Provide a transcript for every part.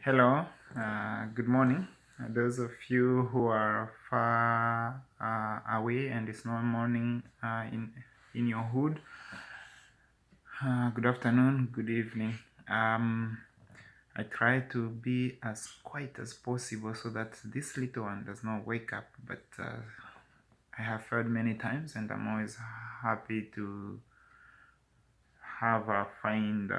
Hello, good morning. Those of you who are far away and it's not morning in your hood, good afternoon, good evening. I try to be as quiet as possible so that this little one does not wake up, but I have heard many times and I'm always happy to have her find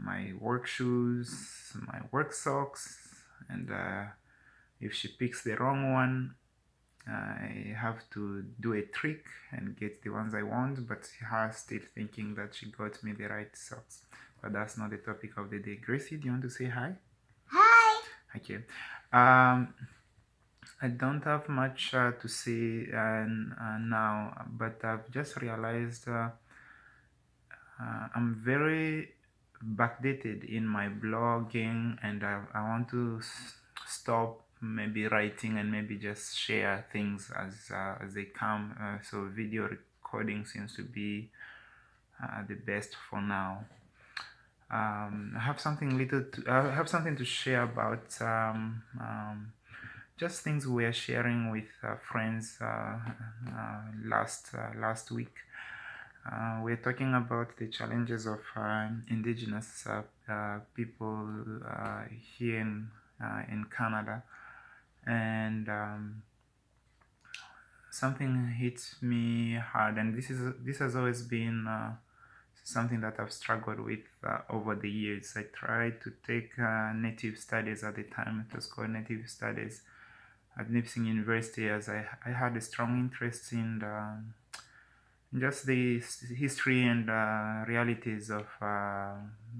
my work shoes, my work socks, and if she picks the wrong one, I have to do a trick and get the ones I want, but her still thinking that she got me the right socks. But that's not the topic of the day. Gracie, do you want to say hi? Hi. Okay. I don't have much to say now, but I've just realized I'm very backdated in my blogging, and I want to stop maybe writing and maybe just share things as they come. So video recording seems to be the best for now. I have something to share about just things we are sharing with friends last week. We're talking about the challenges of indigenous people here in Canada, and something hits me hard, and this has always been something that I've struggled with over the years. I tried to take native studies at the time. It was called native studies at Nipissing University, as I had a strong interest in just the history and realities of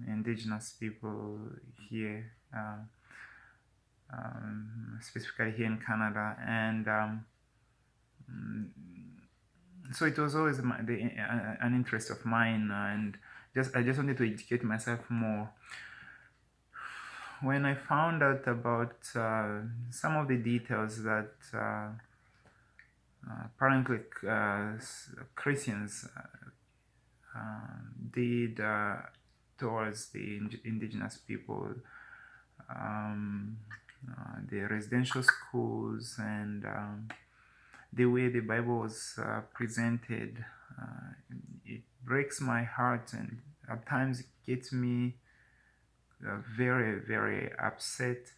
indigenous people here, specifically here in Canada, and so it was always an interest of mine, and I just wanted to educate myself more. When I found out about some of the details that apparently Christians did towards the indigenous people, the residential schools, and the way the Bible was presented, it breaks my heart, and at times it gets me very, very upset.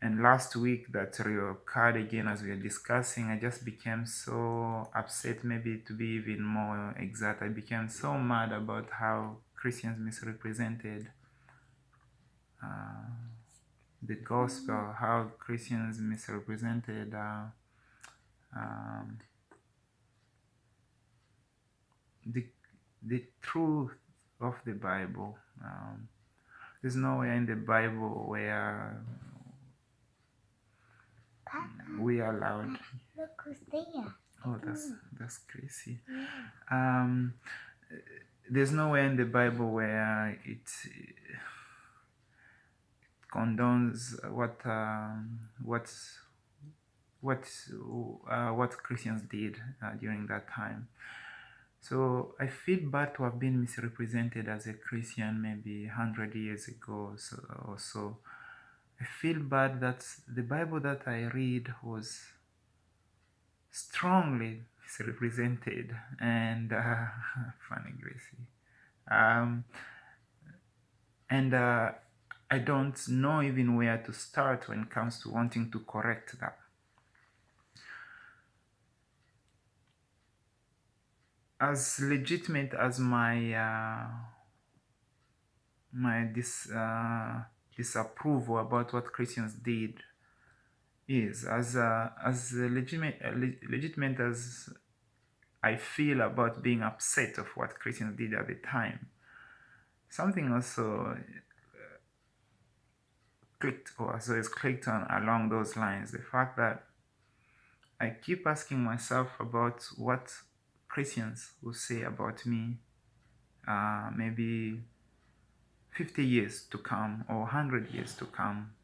And last week that reoccurred again as we were discussing, I just became so upset, maybe to be even more exact. I became so mad about how Christians misrepresented the gospel, how Christians misrepresented um, the, the truth of the Bible. There's nowhere in the Bible where we are allowed. Look who's there. Oh, that's crazy. Um, there's nowhere in the Bible where it condones what Christians did during that time. So I feel bad to have been misrepresented as a Christian maybe 100 years ago or so. I feel bad that the Bible that I read was strongly misrepresented, and funny Gracie. Um, and I don't know even where to start when it comes to wanting to correct that. As legitimate as my disapproval about what Christians did is, as legitimate as I feel about being upset of what Christians did at the time, something also clicked, or so it's clicked on along those lines. The fact that I keep asking myself about what Christians will say about me maybe 50 years to come or 100 years to come.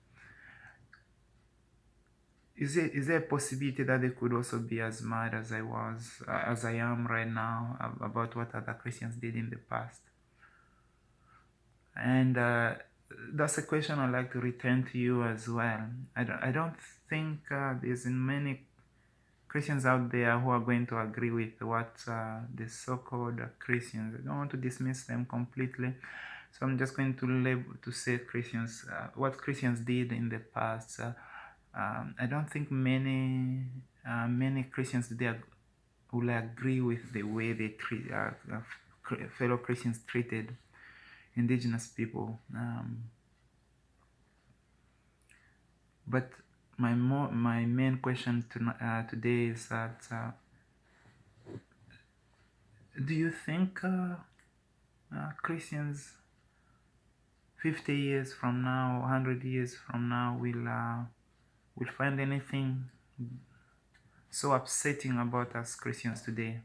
Is there a possibility that they could also be as mad as as I am right now about what other Christians did in the past? And that's a question I'd like to return to you as well. I don't think there's many Christians out there who are going to agree with what the so-called Christians. I don't want to dismiss them completely, so I'm just going to label to say Christians, what Christians did in the past. I don't think many Christians today will agree with the way they treat fellow Christians treated indigenous people. But my main question today is that do you think Christians 50 years from now, 100 years from now will find anything so upsetting about us Christians today?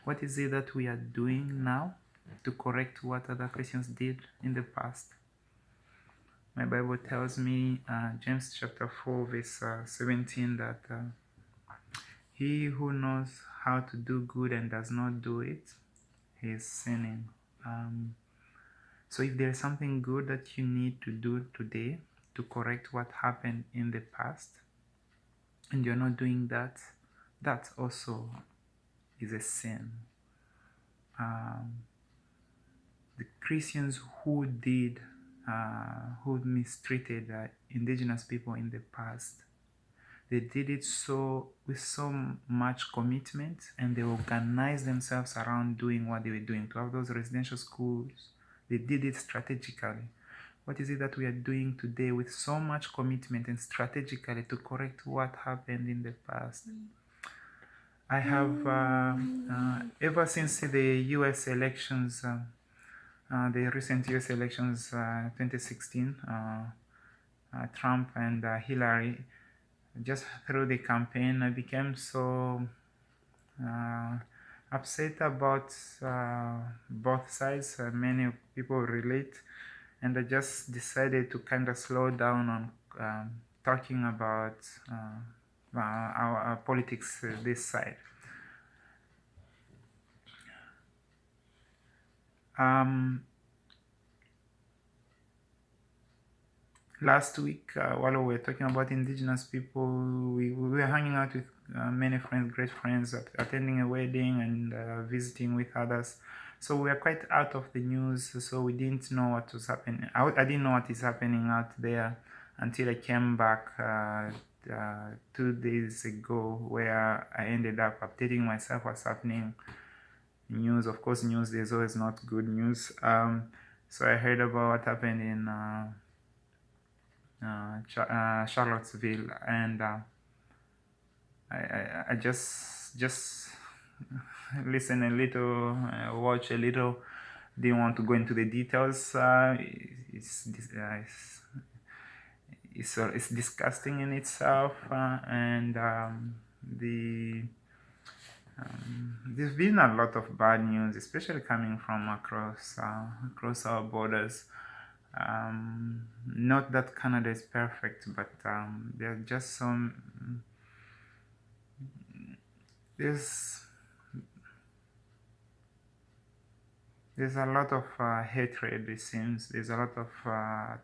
What is it that we are doing now to correct what other Christians did in the past? My Bible tells me, James chapter 4 verse 17, that he who knows how to do good and does not do it, he is sinning. So if there is something good that you need to do today to correct what happened in the past, and you're not doing that, that also is a sin. The Christians who mistreated indigenous people in the past, they did it with so much commitment, and they organized themselves around doing what they were doing. To have those residential schools, they did it strategically. What is it that we are doing today with so much commitment and strategically to correct what happened in the past? I have, ever since the US elections, the recent US elections, 2016, Trump and Hillary, just through the campaign, I became so upset about both sides. Many people relate, and I just decided to kind of slow down on talking about our politics this side. Last week, while we were talking about indigenous people, we were hanging out with many friends, great friends, attending a wedding and visiting with others. So we were quite out of the news, so we didn't know what was happening. I didn't know what is happening out there until I came back 2 days ago, where I ended up updating myself what's happening. News, of course, news, there's always not good news. So I heard about what happened in Charlottesville, and I just listen a little, watch a little. Didn't want to go into the details. It's disgusting in itself, and there's been a lot of bad news, especially coming from across our borders. Not that Canada is perfect, but there are just there's a lot of hatred, it seems. There's a lot of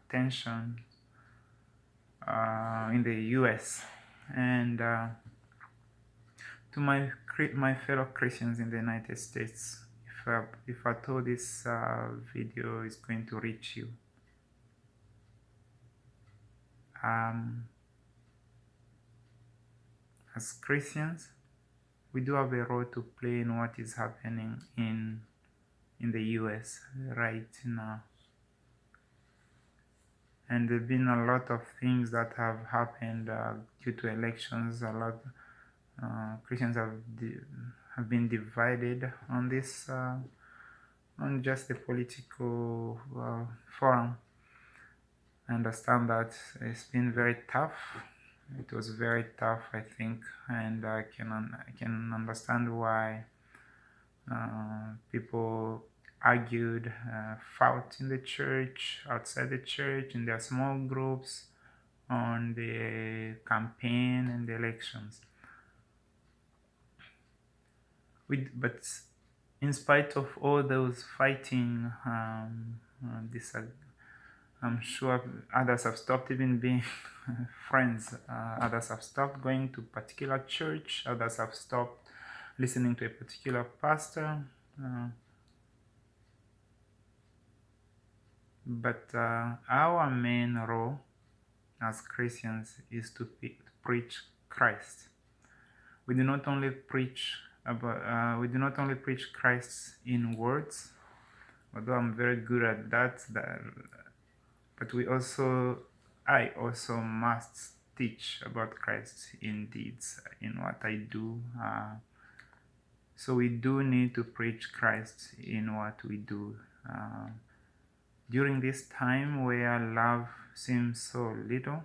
tension in the US, and to my fellow Christians in the United States, if I thought this video is going to reach you, as Christians, we do have a role to play in what is happening in the US right now. And there have been a lot of things that have happened due to elections. A lot Christians have been divided on this, on just the political forum. I understand that it's been very tough. It was very tough, I think, and I can understand why people argued, fought in the church, outside the church, in their small groups, on the campaign and the elections. But in spite of all those fighting, I'm sure others have stopped even being friends. Others have stopped going to particular church. Others have stopped listening to a particular pastor. But our main role as Christians is to preach Christ. We do not only preach Christ in words, although I'm very good at that, but I also must teach about Christ in deeds, in what I do. So we do need to preach Christ in what we do. During this time where love seems so little,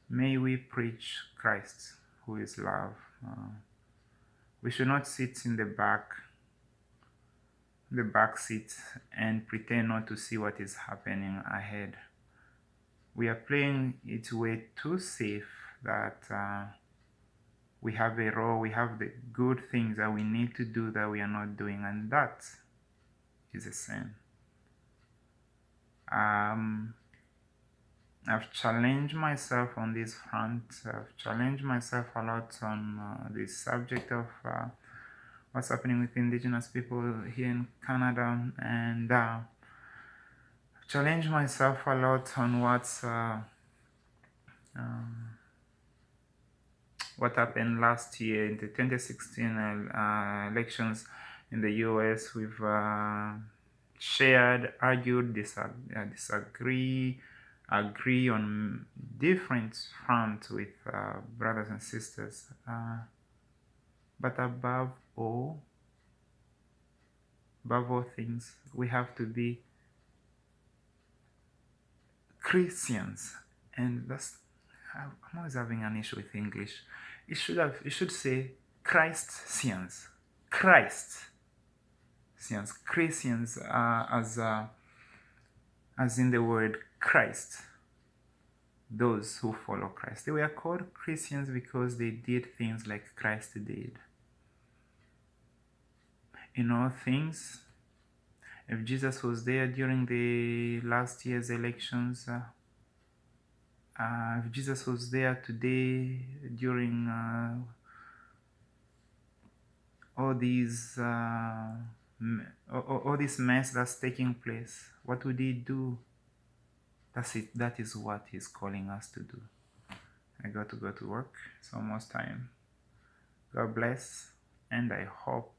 may we preach Christ, who is love. We should not sit in the back seat and pretend not to see what is happening ahead. We are playing it way too safe that we have a role, we have the good things that we need to do that we are not doing, and that is a sin. I've challenged myself on this front. I've challenged myself a lot on this subject of what's happening with indigenous people here in Canada, and challenged myself a lot on what happened last year in the 2016 elections in the US. We've shared, argued, disagree, agree on different fronts with brothers and sisters. But above all things, we have to be Christians. And I'm always having an issue with English. It should say Christians. Christians as in the word Christ. Those who follow Christ. They were called Christians because they did things like Christ did. In all things, if Jesus was there during the last year's elections, if Jesus was there today during all this mess that's taking place, what would he do? That's it. That is what he's calling us to do. I got to go to work. It's almost time. God bless, and I hope,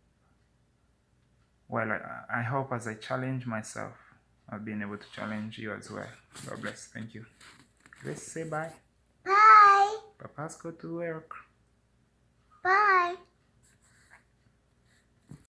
I hope as I challenge myself, I've been able to challenge you as well. God bless. Thank you. Let's say bye. Bye. Papa's go to work.